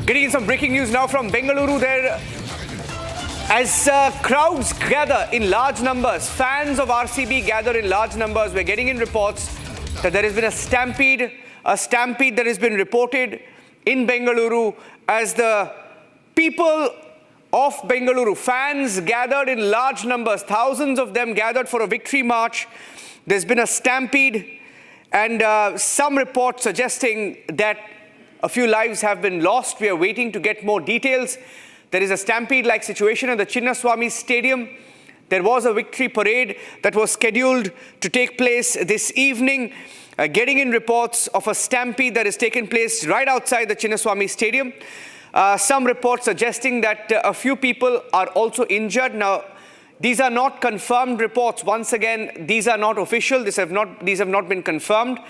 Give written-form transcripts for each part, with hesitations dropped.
Getting in some breaking news now from Bengaluru there. As crowds gather in large numbers, fans of RCB gather in large numbers, we're getting in reports that there has been a stampede that has been reported in Bengaluru as the people of Bengaluru, fans gathered in large numbers, thousands of them gathered for a victory march. There's been a stampede and some reports suggesting that a few lives have been lost. We are waiting to get more details. There is a stampede-like situation at the Chinnaswamy Stadium. There was a victory parade that was scheduled to take place this evening. Getting in reports of a stampede that has taken place right outside the Chinnaswamy Stadium. Some reports suggesting that a few people are also injured. Now, these are not confirmed reports. Once again, these are not official. These have not been confirmed.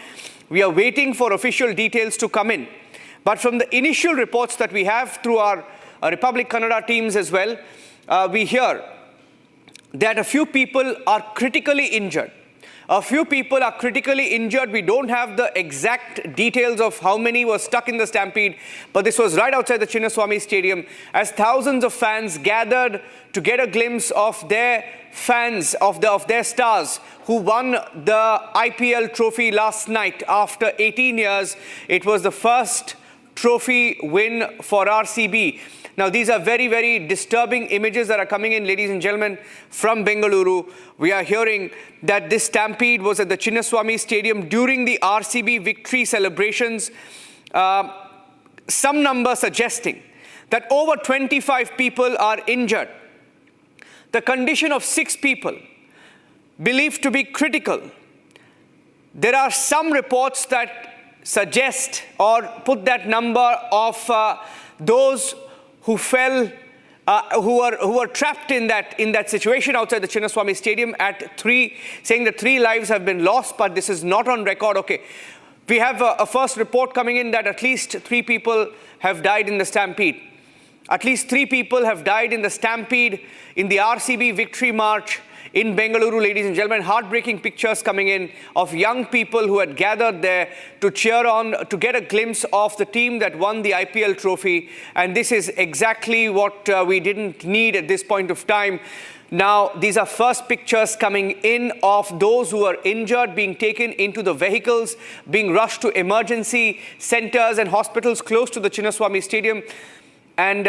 We are waiting for official details to come in. But from the initial reports that we have through our Republic Kannada teams as well, we hear that a few people are critically injured. A few people are critically injured. We don't have the exact details of how many were stuck in the stampede, but this was right outside the Chinnaswamy Stadium as thousands of fans gathered to get a glimpse of their fans, of their stars who won the IPL trophy last night after 18 years. It was the first trophy win for RCB. Now, these are very, very disturbing images that are coming in, ladies and gentlemen, from Bengaluru. We are hearing that this stampede was at the Chinnaswamy Stadium during the RCB victory celebrations. Some number suggesting that over 25 people are injured. The condition of 6 people believed to be critical. There are some reports that suggest or put that number of those who fell, who were trapped in that situation outside the Chinnaswamy Stadium at 3, saying that 3 lives have been lost, but this is not on record. Okay, we have a first report coming in that at least 3 people have died in the stampede. At least 3 people have died in the stampede in the RCB victory march in Bengaluru, ladies and gentlemen. Heartbreaking pictures coming in of young people who had gathered there to cheer on, to get a glimpse of the team that won the IPL trophy. And this is exactly what we didn't need at this point of time. Now, these are first pictures coming in of those who are injured being taken into the vehicles, being rushed to emergency centers and hospitals close to the Chinnaswamy Stadium. And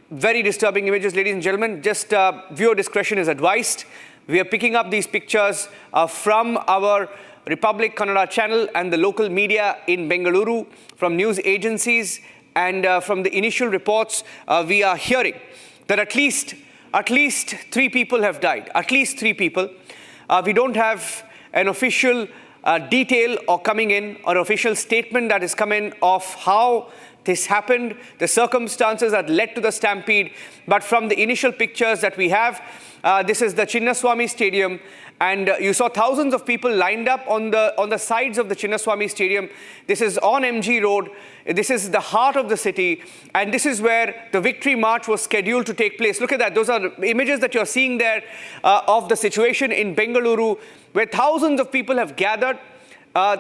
very disturbing images, ladies and gentlemen. Just viewer discretion is advised. We are picking up these pictures from our Republic Kannada channel and the local media in Bengaluru, from news agencies, and from the initial reports, we are hearing that at least 3 people have died. At least 3 people. We don't have an official detail or coming in, or official statement that is coming of how this happened, the circumstances that led to the stampede. But from the initial pictures that we have, this is the Chinnaswamy Stadium, and you saw thousands of people lined up on the sides of the Chinnaswamy Stadium. This is on MG Road. This is the heart of the city, and this is where the victory march was scheduled to take place. Look at that. Those are images that you're seeing there of the situation in Bengaluru, where thousands of people have gathered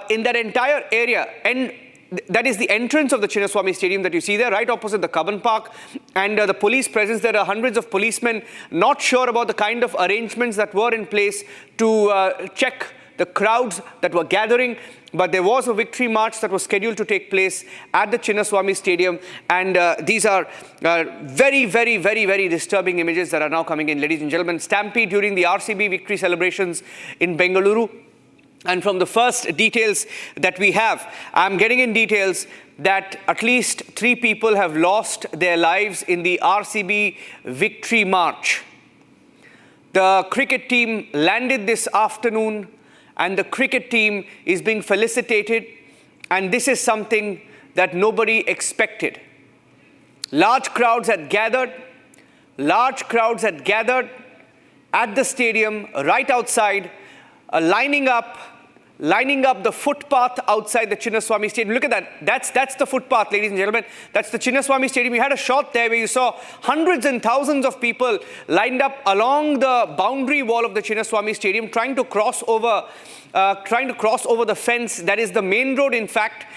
in that entire area. And that is the entrance of the Chinnaswamy Stadium that you see there, right opposite the Cubbon Park. And the police presence, there are hundreds of policemen, not sure about the kind of arrangements that were in place to check the crowds that were gathering. But there was a victory march that was scheduled to take place at the Chinnaswamy Stadium. And these are very, very, very, very disturbing images that are now coming in, ladies and gentlemen. Stampede during the RCB victory celebrations in Bengaluru. And from the first details that we have, I'm getting in details that at least 3 people have lost their lives in the RCB victory march. The cricket team landed this afternoon, and the cricket team is being felicitated. And this is something that nobody expected. Large crowds had gathered at the stadium right outside, lining up the footpath outside the Chinnaswamy Stadium. Look at that. That's the footpath, ladies and gentlemen. That's the Chinnaswamy Stadium. We had a shot there where you saw hundreds and thousands of people lined up along the boundary wall of the Chinnaswamy Stadium, trying to cross over the fence. That is the main road, in fact.